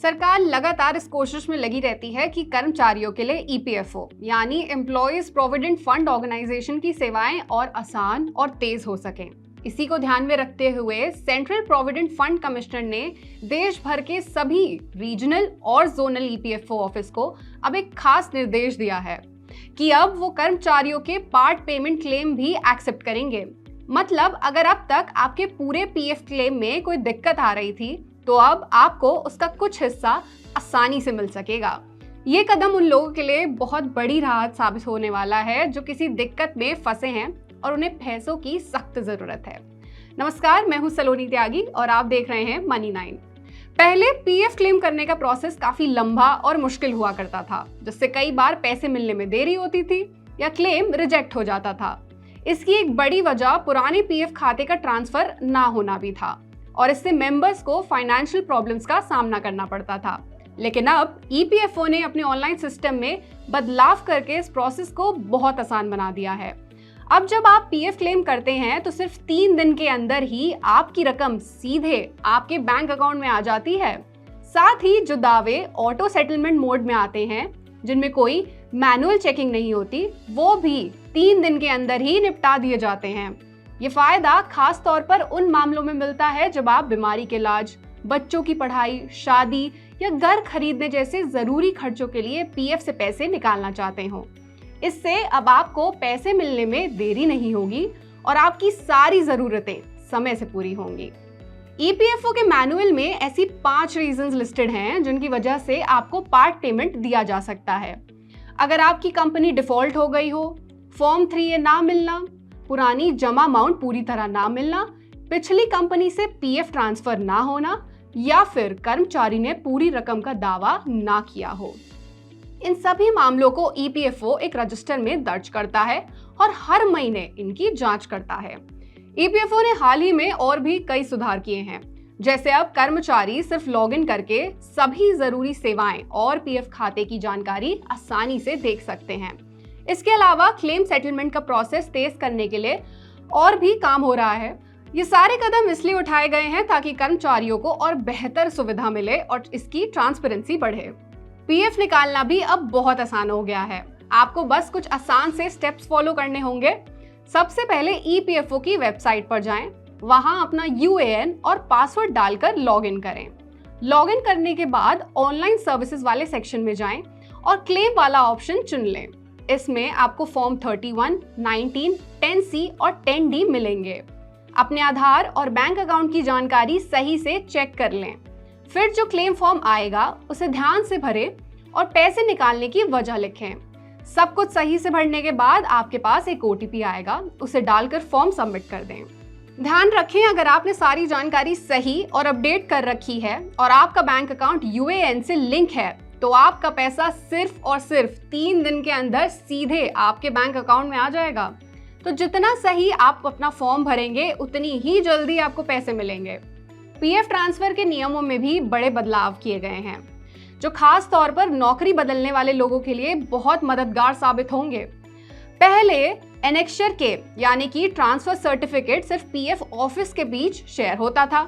सरकार लगातार इस कोशिश में लगी रहती है कि कर्मचारियों के लिए ईपीएफओ यानी एम्प्लॉयज प्रोविडेंट फंड ऑर्गेनाइजेशन की सेवाएं और आसान और तेज हो सकें। इसी को ध्यान में रखते हुए सेंट्रल प्रोविडेंट फंड कमिश्नर ने देश भर के सभी रीजनल और जोनल ईपीएफओ ऑफिस को अब एक खास निर्देश दिया है कि अब वो कर्मचारियों के पार्ट पेमेंट क्लेम भी एक्सेप्ट करेंगे। मतलब अगर अब तक आपके पूरे पीएफ क्लेम में कोई दिक्कत आ रही थी तो अब आपको उसका कुछ हिस्सा आसानी से मिल सकेगा। ये कदम उन लोगों के लिए बहुत बड़ी राहत साबित होने वाला है जो किसी दिक्कत में फंसे हैं और उन्हें पैसों की सख्त जरूरत है। नमस्कार, मैं हूं सलोनी त्यागी और आप देख रहे हैं मनी 9। पहले पीएफ क्लेम करने का प्रोसेस काफी लंबा और मुश्किल हुआ करता था, जिससे कई बार पैसे मिलने में देरी होती थी या क्लेम रिजेक्ट हो जाता था। इसकी एक बड़ी वजह पुराने पीएफ खाते का ट्रांसफर ना होना भी था और इससे मेंबर्स को फाइनेंशियल प्रॉब्लम्स का सामना करना पड़ता था। लेकिन अब ईपीएफओ ने अपने ऑनलाइन सिस्टम में बदलाव करके इस प्रोसेस को बहुत आसान बना दिया है। अब जब आप पीएफ क्लेम करते हैं तो सिर्फ 3 दिन के अंदर ही आपकी रकम सीधे आपके बैंक अकाउंट में आ जाती है। साथ ही जो दावे ऑटो सेटलमेंट मोड में आते हैं, जिनमें कोई मैनुअल चेकिंग नहीं होती, वो भी 3 दिन के अंदर ही निपटा दिए जाते हैं। ये फायदा खास तौर पर उन मामलों में मिलता है जब आप बीमारी के इलाज, बच्चों की पढ़ाई, शादी या घर खरीदने जैसे जरूरी खर्चों के लिए पीएफ से पैसे निकालना चाहते हो। इससे अब आपको पैसे मिलने में देरी नहीं होगी और आपकी सारी जरूरतें समय से पूरी होंगी। ईपीएफओ के मैनुअल में ऐसी 5 रीजंस लिस्टेड हैं जिनकी वजह से आपको पार्ट पेमेंट दिया जा सकता है। अगर आपकी कंपनी डिफॉल्ट हो गई हो, फॉर्म 3A ना मिलना, पुरानी जमा अमाउंट पूरी तरह ना मिलना, पिछली कंपनी से पीएफ ट्रांसफर ना होना या फिर कर्मचारी ने पूरी रकम का दावा ना किया हो। इन सभी मामलों को ईपीएफओ एक रजिस्टर में दर्ज करता है और हर महीने इनकी जांच करता है। ईपीएफओ ने हाल ही में और भी कई सुधार किए हैं, जैसे अब कर्मचारी सिर्फ लॉगिन करके सभी जरूरी सेवाएं और पीएफ खाते की जानकारी आसानी से देख सकते हैं। इसके अलावा क्लेम सेटलमेंट का प्रोसेस तेज करने के लिए और भी काम हो रहा है। ये सारे कदम इसलिए उठाए गए हैं ताकि कर्मचारियों को और बेहतर सुविधा मिले और इसकी ट्रांसपेरेंसी बढ़े। पीएफ निकालना भी अब बहुत आसान हो गया है। आपको बस कुछ आसान से स्टेप्स फॉलो करने होंगे। सबसे पहले ईपीएफओ की वेबसाइट पर जाएं, वहां अपना यूएएन और पासवर्ड डालकर लॉगिन करें। लॉगिन करने के बाद ऑनलाइन सर्विसेज वाले सेक्शन में जाएं और क्लेम वाला ऑप्शन चुन लें। इसमें आपको फॉर्म 31, 19, 10C और 10D मिलेंगे। अपने आधार और बैंक अकाउंट की जानकारी सही से चेक कर लें। फिर जो क्लेम फॉर्म आएगा उसे ध्यान से भरें और पैसे निकालने की वजह लिखें। सब कुछ सही से भरने के बाद आपके पास एक ओटीपी आएगा, उसे डालकर फॉर्म सबमिट कर दें। ध्यान रखें, अगर आपने सारी जानकारी सही और अपडेट कर रखी है और आपका बैंक अकाउंट यूएएन से लिंक है तो आपका पैसा सिर्फ और सिर्फ 3 दिन के अंदर सीधे आपके बैंक अकाउंट में आ जाएगा। तो जितना सही आप अपना फॉर्म भरेंगे उतनी ही जल्दी आपको पैसे मिलेंगे। पीएफ ट्रांसफर के नियमों में भी बड़े बदलाव किए गए हैं, जो खास तौर पर नौकरी बदलने वाले लोगों के लिए बहुत मददगार साबित होंगे। पहले एनेक्शर के यानी कि ट्रांसफर सर्टिफिकेट सिर्फ पीएफ ऑफिस के बीच शेयर होता था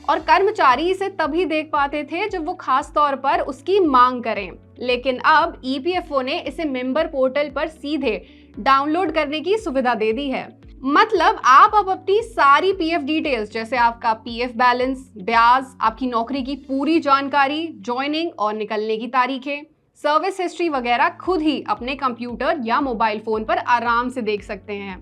और कर्मचारी इसे तभी देख पाते थे जब वो खास तौर पर उसकी मांग करें। लेकिन अब ईपीएफओ ने इसे मेंबर पोर्टल पर सीधे डाउनलोड करने की सुविधा दे दी है। मतलब आप अब अपनी सारी पीएफ डिटेल्स, जैसे आपका पीएफ बैलेंस, ब्याज, आपकी नौकरी की पूरी जानकारी, ज्वाइनिंग और निकलने की तारीखें, सर्विस हिस्ट्री वगैरह खुद ही अपने कंप्यूटर या मोबाइल फोन पर आराम से देख सकते हैं।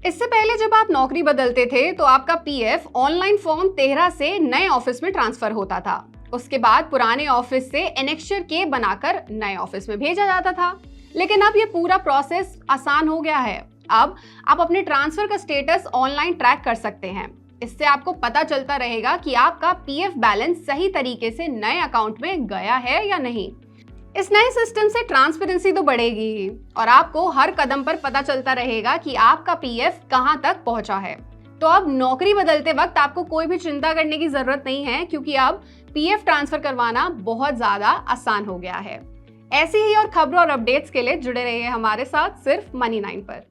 इससे पहले जब आप नौकरी बदलते थे तो आपका पीएफ ऑनलाइन फॉर्म 13 से नए ऑफिस में ट्रांसफर होता था। उसके बाद पुराने ऑफिस से एनेक्शर के बनाकर नए ऑफिस में भेजा जाता था। लेकिन अब ये पूरा प्रोसेस आसान हो गया है। अब आप अपने ट्रांसफर का स्टेटस ऑनलाइन ट्रैक कर सकते हैं। इससे आपको पता चलता रहेगा कि आपका पीएफ बैलेंस सही तरीके से नए अकाउंट में गया है या नहीं। इस नए सिस्टम से ट्रांसपेरेंसी तो बढ़ेगी ही और आपको हर कदम पर पता चलता रहेगा कि आपका पीएफ कहां तक पहुंचा है। तो अब नौकरी बदलते वक्त आपको कोई भी चिंता करने की जरूरत नहीं है, क्योंकि अब पीएफ ट्रांसफर करवाना बहुत ज्यादा आसान हो गया है। ऐसी ही और खबरों और अपडेट्स के लिए जुड़े रहिए हमारे साथ सिर्फ मनी 9 पर।